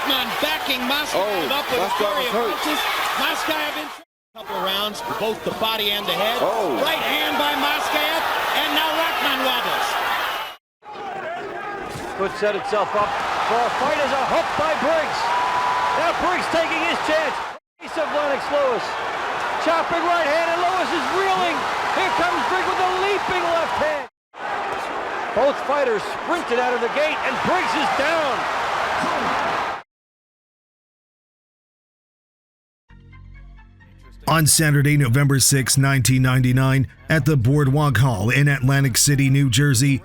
Rahman backing Maskaev up with a flurry of punches. Maskaev in a couple of rounds, both the body and the head. Right hand by Maskaev, and now Rahman wobbles. Could set itself up for a fight as a hook by Briggs. Now Briggs taking his chance. Piece of Lennox Lewis. Chopping right hand, and Lewis is reeling. Here comes Briggs with a leaping left hand. Both fighters sprinted out of the gate, and Briggs is down. On Saturday, November 6, 1999, at the Boardwalk Hall in Atlantic City, New Jersey,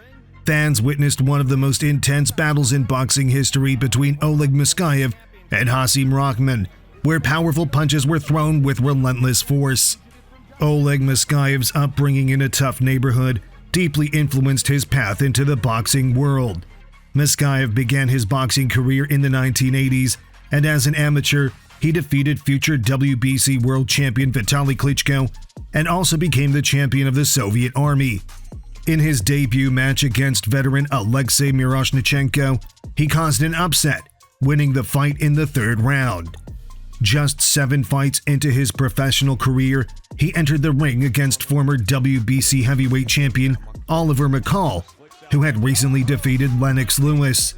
fans witnessed one of the most intense battles in boxing history between Oleg Maskaev and Hassim Rahman, where powerful punches were thrown with relentless force. Oleg Maskaev's upbringing in a tough neighborhood deeply influenced his path into the boxing world. Maskaev began his boxing career in the 1980s, and as an amateur, he defeated future WBC world champion Vitaly Klitschko and also became the champion of the Soviet Army. In his debut match against veteran Alexei Miroshnichenko, he caused an upset, winning the fight in the third round. Just 7 fights into his professional career, he entered the ring against former WBC heavyweight champion Oliver McCall, who had recently defeated Lennox Lewis.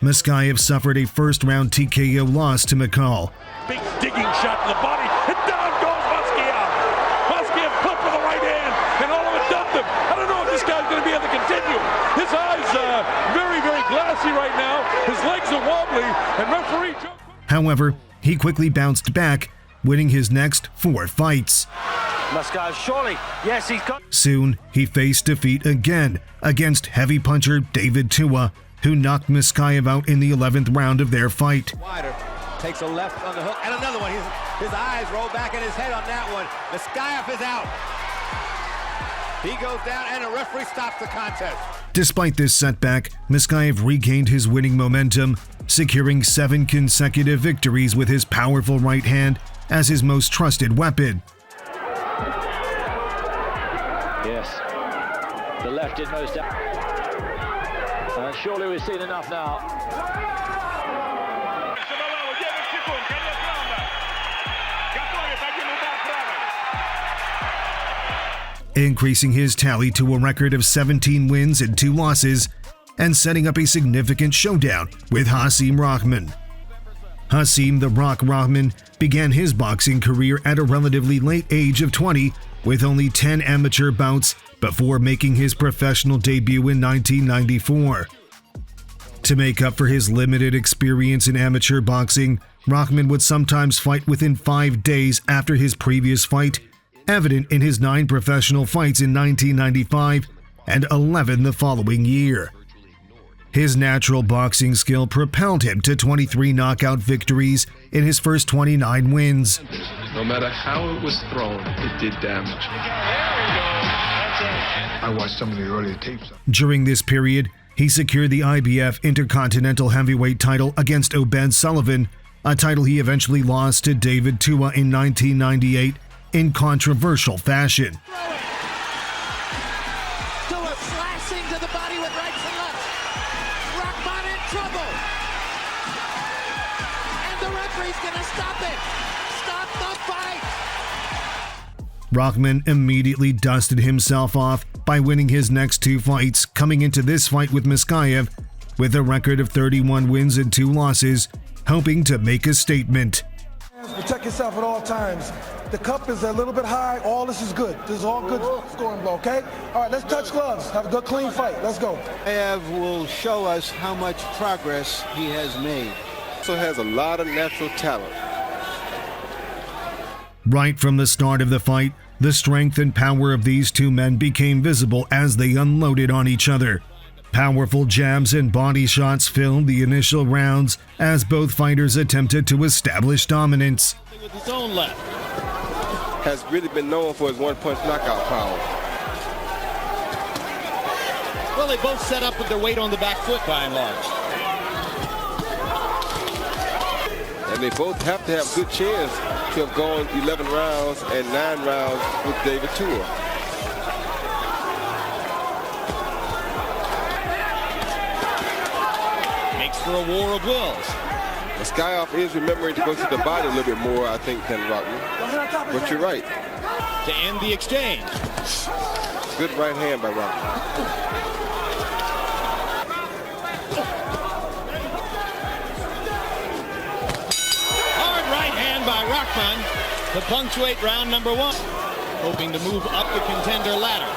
Maskaev suffered a first-round TKO loss to McCall. Big digging shot to the body, and down goes Maskaev. Maskaev clipped with the right hand, and all of it dumped him. I don't know if this guy's going to be able to continue. His eyes very, very glassy right now. His legs are wobbly, and referee... However, he quickly bounced back, winning his next 4 fights. Maskaev surely, yes, he's got... Soon, he faced defeat again against heavy puncher David Tua, who knocked Maskaev out in the 11th round of their fight. Wider, takes a left on the hook, and another one. His eyes roll back in his head on that one. Maskaev is out. He goes down, and a referee stops the contest. Despite this setback, Maskaev regained his winning momentum, securing 7 consecutive victories with his powerful right hand as his most trusted weapon. Yes, the left in most... surely we've seen enough now. Increasing his tally to a record of 17 wins and 2 losses, and setting up a significant showdown with Hassim Rahman. Hassim "The Rock" Rahman began his boxing career at a relatively late age of 20, with only 10 amateur bouts before making his professional debut in 1994. To make up for his limited experience in amateur boxing, Rahman would sometimes fight within 5 days after his previous fight, evident in his 9 professional fights in 1995 and 11 the following year. His natural boxing skill propelled him to 23 knockout victories in his first 29 wins. No matter how it was thrown, it did damage. I watched some of the earlier tapes. During this period, he secured the IBF Intercontinental Heavyweight title against Obed Sullivan, a title he eventually lost to David Tua in 1998 in controversial fashion. Tua slashing to the body with rights and lefts. Rahman in trouble. And the referee's going to stop it. Stop the fight. Rahman immediately dusted himself off by winning his next 2 fights, coming into this fight with Maskaev with a record of 31 wins and 2 losses, hoping to make a statement. Protect yourself at all times. The cup is a little bit high. All this is good. This is all good scoring blow, okay? All right, let's touch gloves. Have a good, clean fight. Let's go. Maskaev will show us how much progress he has made. Also has a lot of natural talent. Right from the start of the fight, the strength and power of these 2 men became visible as they unloaded on each other. Powerful jabs and body shots filled the initial rounds as both fighters attempted to establish dominance. With his own left. Has really been known for his one-punch knockout power. Well, they both set up with their weight on the back foot by and large. And they both have to have good chance to have gone 11 rounds and 9 rounds with David Tua. Makes for a war of wills. Maskaev is remembering to go to the body a little bit more, I think, than Rahman. But you're right. To end the exchange. Good right hand by Rahman. By Rahman to punctuate round number 1, hoping to move up the contender ladder.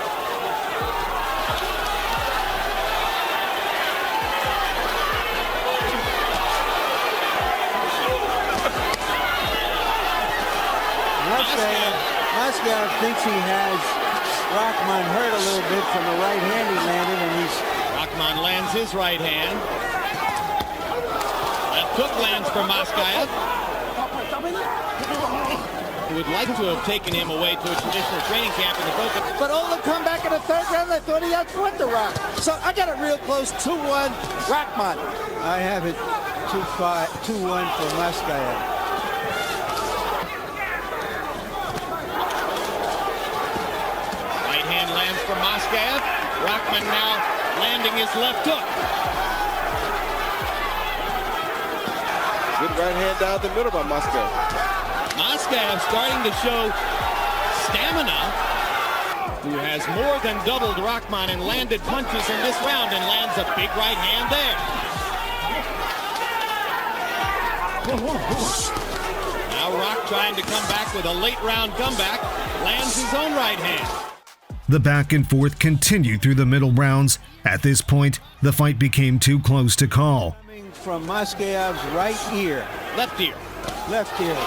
Maskaev thinks he has Rahman hurt a little bit from the right hand he landed, and Rahman lands his right hand. Left hook lands for Maskaev. He would like to have taken him away to a traditional training camp in the focus. But Oleg come back in the 3rd round. I thought he outwent the Rock. So I got it real close, 2-1 Rahman. I have it 2-1 for Maskaev. Right hand lands for Maskaev. Rahman now landing his left hook. Good right hand down the middle by Maskaev. Maskaev starting to show stamina, who has more than doubled Rahman in landed punches in this round and lands a big right hand there. Now Rock trying to come back with a late round comeback, lands his own right hand. The back and forth continued through the middle rounds. At this point, the fight became too close to call. Coming from Maskaev's right ear. Left ear. Left ear.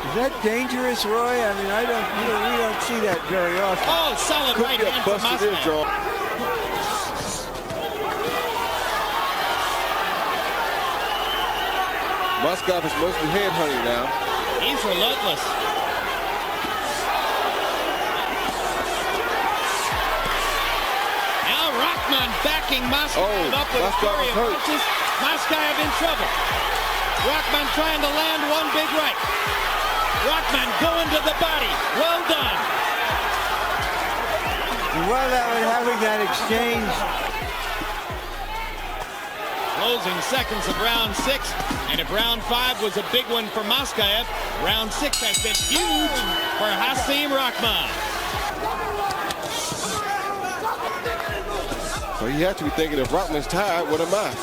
Is that dangerous, Roy? I mean, we don't see that very often. Oh, solid right hand for Maskaev. Maskaev is mostly head hunting now. He's relentless. Now Rahman backing Maskaev up with a flurry of punches. Maskaev in trouble. Rahman trying to land one big right. Rahman going to the body. Well done. While that was having that exchange. Closing seconds of round 6. And if round 5 was a big one for Maskaev, round 6 has been huge for Hassim Rahman. So you have to be thinking, if Rahman's tired, what am I?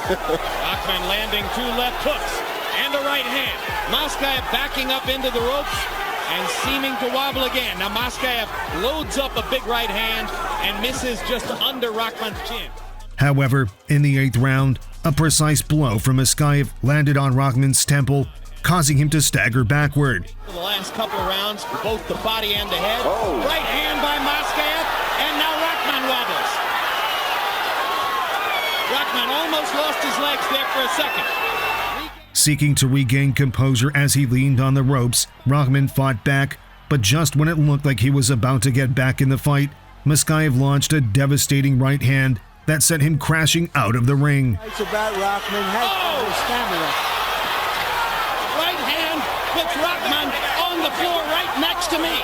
Rahman landing 2 left hooks and a right hand. Maskaev backing up into the ropes and seeming to wobble again. Now Maskaev loads up a big right hand and misses just under Rahman's chin. However, in the 8th round, a precise blow from Maskaev landed on Rahman's temple, causing him to stagger backward. For the last couple of rounds, both the body and the head. Right hand by Maskaev, and now Rahman wobbles. Rahman almost lost his legs there for a second. Seeking to regain composure as he leaned on the ropes, Rahman fought back, but just when it looked like he was about to get back in the fight, Maskaev launched a devastating right hand that sent him crashing out of the ring. It's about Rahman has stamina. Right hand puts Rahman on the floor right next to me.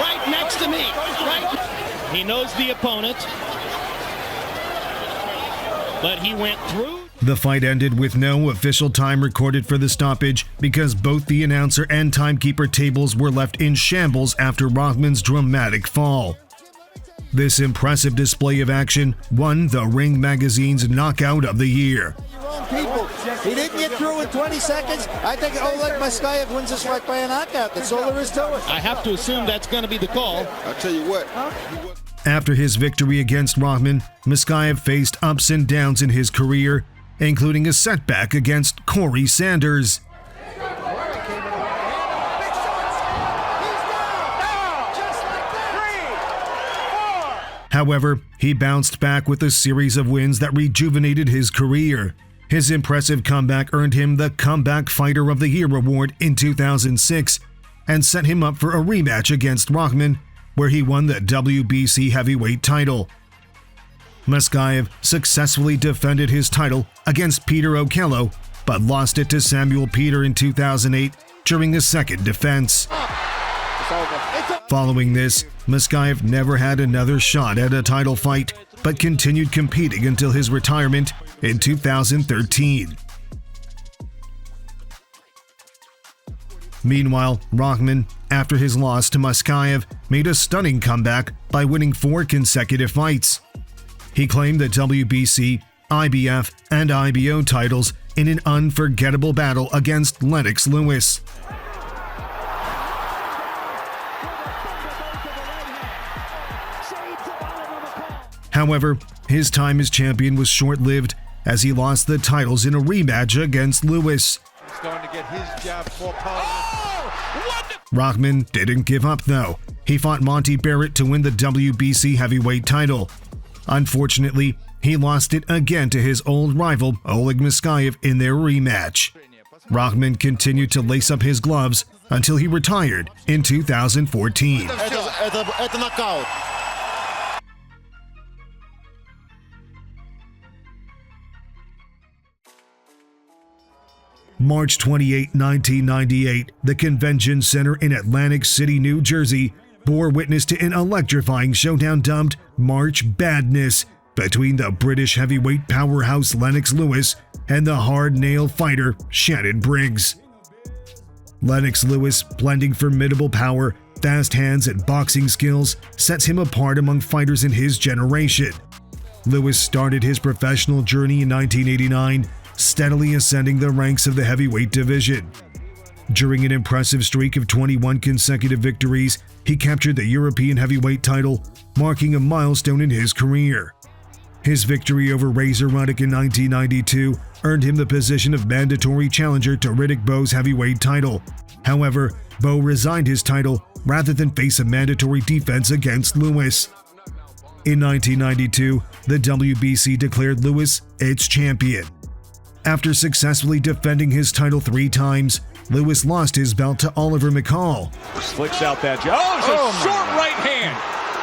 Right next to me. Right. He knows the opponent, but he went through. The fight ended with no official time recorded for the stoppage because both the announcer and timekeeper tables were left in shambles after Rahman's dramatic fall. This impressive display of action won the Ring Magazine's Knockout of the Year. People, he didn't get through in 20 seconds. I think Oleg Maskaev wins this fight by a knockout. That's all there is to it. I have to assume that's going to be the call. I'll tell you what. After his victory against Rahman, Maskaev faced ups and downs in his career, including a setback against Corey Sanders. However, he bounced back with a series of wins that rejuvenated his career. His impressive comeback earned him the Comeback Fighter of the Year award in 2006 and set him up for a rematch against Rahman, where he won the WBC heavyweight title. Maskaev successfully defended his title against Peter Okello, but lost it to Samuel Peter in 2008 during the second defense. Following this, Maskaev never had another shot at a title fight, but continued competing until his retirement in 2013. Meanwhile, Rahman, after his loss to Maskaev, made a stunning comeback by winning 4 consecutive fights. He claimed the WBC, IBF, and IBO titles in an unforgettable battle against Lennox Lewis. However, his time as champion was short-lived as he lost the titles in a rematch against Lewis. Starting to get his jab more powerful. Rahman didn't give up though. He fought Monty Barrett to win the WBC heavyweight title. Unfortunately, he lost it again to his old rival Oleg Maskaev in their rematch. Rahman continued to lace up his gloves until he retired in 2014. Это нокаут. March 28, 1998, the Convention Center in Atlantic City, New Jersey, bore witness to an electrifying showdown dubbed March Badness between the British heavyweight powerhouse Lennox Lewis and the hard-nailed fighter Shannon Briggs. Lennox Lewis, blending formidable power, fast hands, and boxing skills, sets him apart among fighters in his generation. Lewis started his professional journey in 1989, steadily ascending the ranks of the heavyweight division. During an impressive streak of 21 consecutive victories, he captured the European heavyweight title, marking a milestone in his career. His victory over Razor Ruddock in 1992 earned him the position of mandatory challenger to Riddick Bowe's heavyweight title. However, Bowe resigned his title rather than face a mandatory defense against Lewis. In 1992, the WBC declared Lewis its champion. After successfully defending his title 3 times, Lewis lost his belt to Oliver McCall. Flicks out that jab. Oh, it's a short right hand.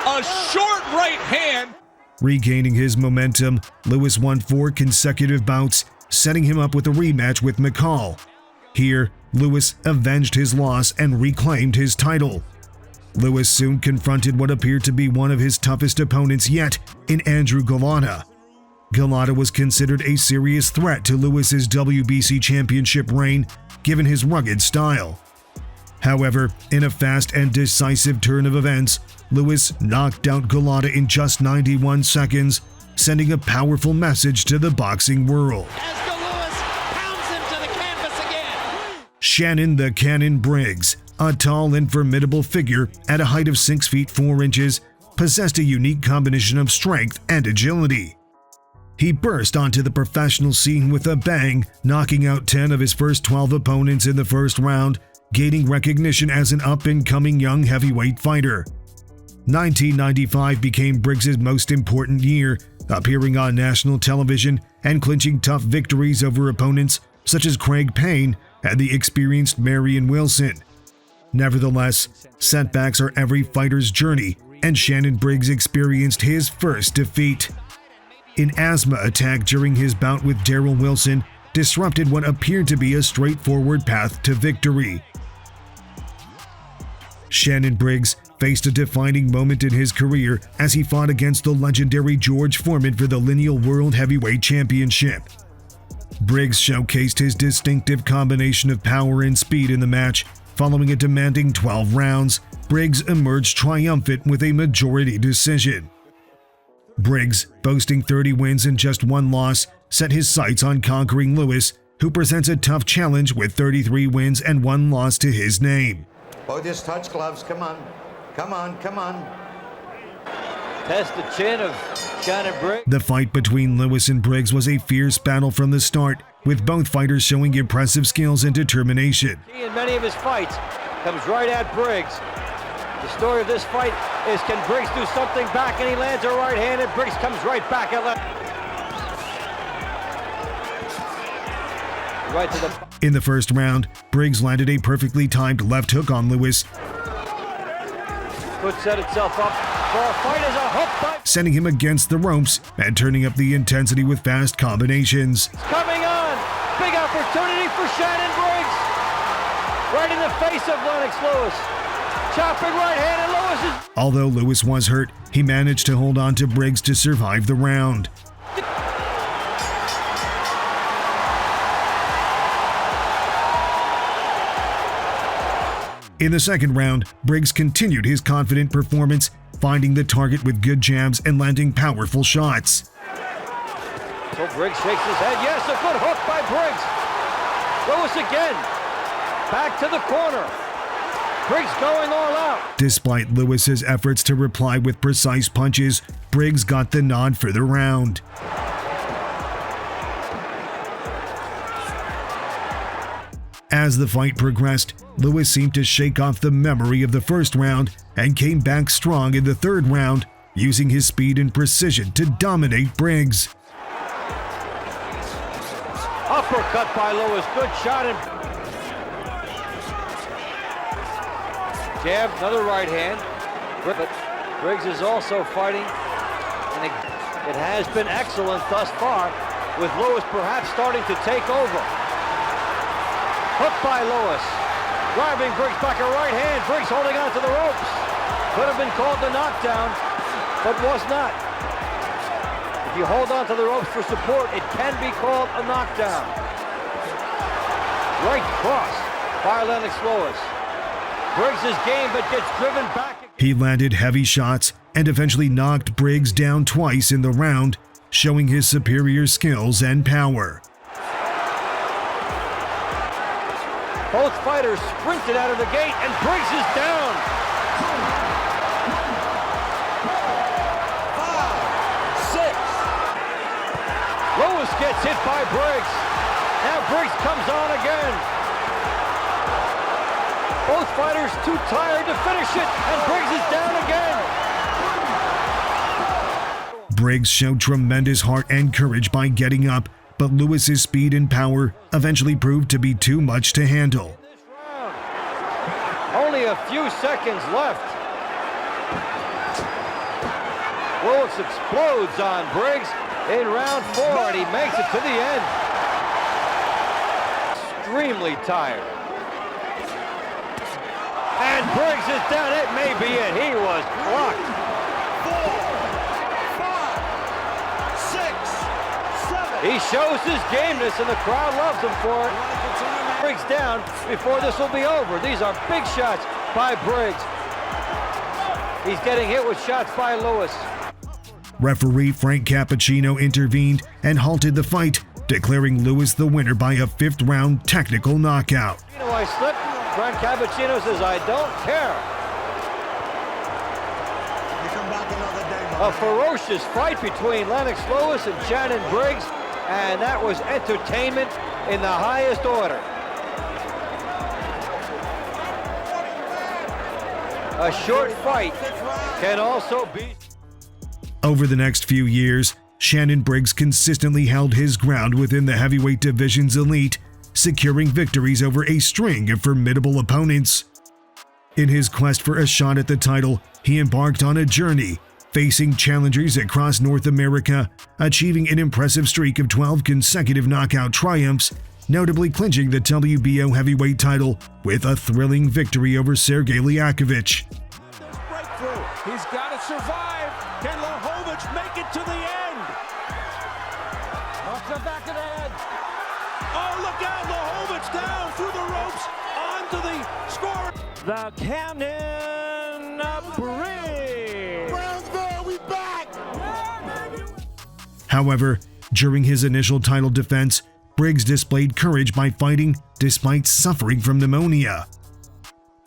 A short right hand. Regaining his momentum, Lewis won 4 consecutive bouts, setting him up with a rematch with McCall. Here, Lewis avenged his loss and reclaimed his title. Lewis soon confronted what appeared to be one of his toughest opponents yet in Andrew Golota. Golota was considered a serious threat to Lewis's WBC championship reign, given his rugged style. However, in a fast and decisive turn of events, Lewis knocked out Golota in just 91 seconds, sending a powerful message to the boxing world. As Lewis pounds him to the canvas again. Shannon the Cannon Briggs, a tall and formidable figure at a height of 6 feet 4 inches, possessed a unique combination of strength and agility. He burst onto the professional scene with a bang, knocking out 10 of his first 12 opponents in the first round, gaining recognition as an up-and-coming young heavyweight fighter. 1995 became Briggs' most important year, appearing on national television and clinching tough victories over opponents such as Craig Payne and the experienced Marion Wilson. Nevertheless, setbacks are every fighter's journey, and Shannon Briggs experienced his first defeat. An asthma attack during his bout with Darryl Wilson disrupted what appeared to be a straightforward path to victory. Shannon Briggs faced a defining moment in his career as he fought against the legendary George Foreman for the lineal World Heavyweight Championship. Briggs showcased his distinctive combination of power and speed in the match. Following a demanding 12 rounds, Briggs emerged triumphant with a majority decision. Briggs, boasting 30 wins and just 1 loss, set his sights on conquering Lewis, who presents a tough challenge with 33 wins and 1 loss to his name. Oh, just touch gloves. Come on. Come on. Come on. Test the chin of Shannon Briggs. The fight between Lewis and Briggs was a fierce battle from the start, with both fighters showing impressive skills and determination. In many of his fights, comes right at Briggs. The story of this fight is, can Briggs do something back? And he lands a right hand, and Briggs comes right back at left. Right to the... In the first round, Briggs landed a perfectly timed left hook on Lewis, Foot set itself up for a fight as a hook by... sending him against the ropes and turning up the intensity with fast combinations. It's coming on! Big opportunity for Shannon Briggs! Right in the face of Lennox Lewis. Chopping right hand, and Lewis is... Although Lewis was hurt, he managed to hold on to Briggs to survive the round. In the second round, Briggs continued his confident performance, finding the target with good jabs and landing powerful shots. So Briggs shakes his head. Yes, a good hook by Briggs. Lewis again. Back to the corner. Briggs going all out. Despite Lewis's efforts to reply with precise punches, Briggs got the nod for the round. As the fight progressed, Lewis seemed to shake off the memory of the first round and came back strong in the third round, using his speed and precision to dominate Briggs. Uppercut by Lewis. Good shot. And jab, another right hand. But Briggs is also fighting, and it has been excellent thus far, with Lewis perhaps starting to take over. Hook by Lewis. Driving Briggs back a right hand. Briggs holding on to the ropes. Could have been called the knockdown, but was not. If you hold on to the ropes for support, it can be called a knockdown. Right cross by Lennox Lewis. Briggs is game, but gets driven back. He landed heavy shots and eventually knocked Briggs down twice in the round, showing his superior skills and power. Both fighters sprinted out of the gate, and Briggs is down. 5, 6. Lewis gets hit by Briggs. Now Briggs comes on again. Both fighters too tired to finish it, and Briggs is down again. Briggs showed tremendous heart and courage by getting up, but Lewis's speed and power eventually proved to be too much to handle. Only a few seconds left. Lewis explodes on Briggs in round 4, and he makes it to the end. Extremely tired. And Briggs is down. It may be it. He was blocked. 4, 5, 6, 7. He shows his gameness, and the crowd loves him for it. Briggs down before this will be over. These are big shots by Briggs. He's getting hit with shots by Lewis. Referee Frank Cappuccino intervened and halted the fight, declaring Lewis the winner by a fifth-round technical knockout. I slipped. Frank Cappuccino says, I don't care. A ferocious fight between Lennox Lewis and Shannon Briggs, and that was entertainment in the highest order. A short fight can also be... Over the next few years, Shannon Briggs consistently held his ground within the heavyweight division's elite, securing victories over a string of formidable opponents. In his quest for a shot at the title, he embarked on a journey, facing challengers across North America, achieving an impressive streak of 12 consecutive knockout triumphs, notably clinching the WBO heavyweight title with a thrilling victory over Sergey Liakovich. Breakthrough. He's got to survive. Can Lahovich make it to the end? Off the back of the head. Oh, look out! Lahovich down through the ropes onto the score. The Cannon Briggs. Brownsville, we back. However, during his initial title defense, Briggs displayed courage by fighting despite suffering from pneumonia.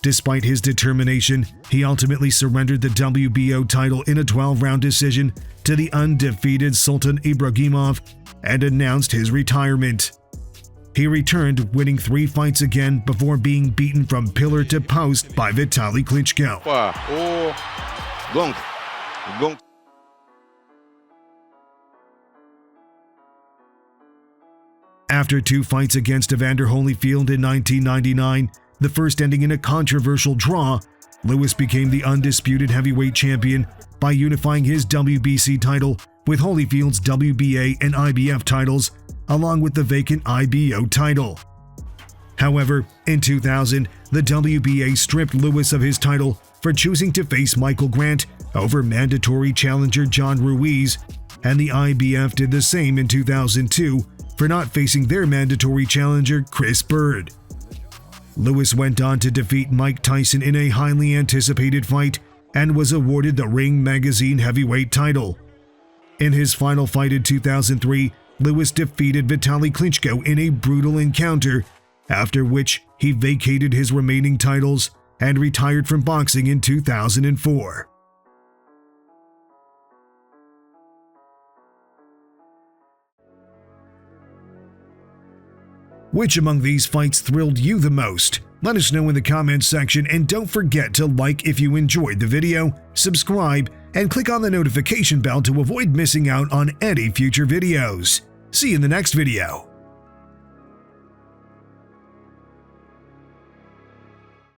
Despite his determination, he ultimately surrendered the WBO title in a 12-round decision to the undefeated Sultan Ibragimov and announced his retirement. He returned, winning 3 fights again before being beaten from pillar to post by Vitaly Klitschko. After 2 fights against Evander Holyfield in 1999, the first ending in a controversial draw, Lewis became the undisputed heavyweight champion by unifying his WBC title with Holyfield's WBA and IBF titles, along with the vacant IBO title. However, in 2000, the WBA stripped Lewis of his title for choosing to face Michael Grant over mandatory challenger John Ruiz, and the IBF did the same in 2002 for not facing their mandatory challenger Chris Bird. Lewis went on to defeat Mike Tyson in a highly anticipated fight and was awarded the Ring Magazine heavyweight title. In his final fight in 2003, Lewis defeated Vitaly Klitschko in a brutal encounter, after which he vacated his remaining titles and retired from boxing in 2004. Which among these fights thrilled you the most? Let us know in the comments section, and don't forget to like if you enjoyed the video, subscribe, and click on the notification bell to avoid missing out on any future videos. See you in the next video.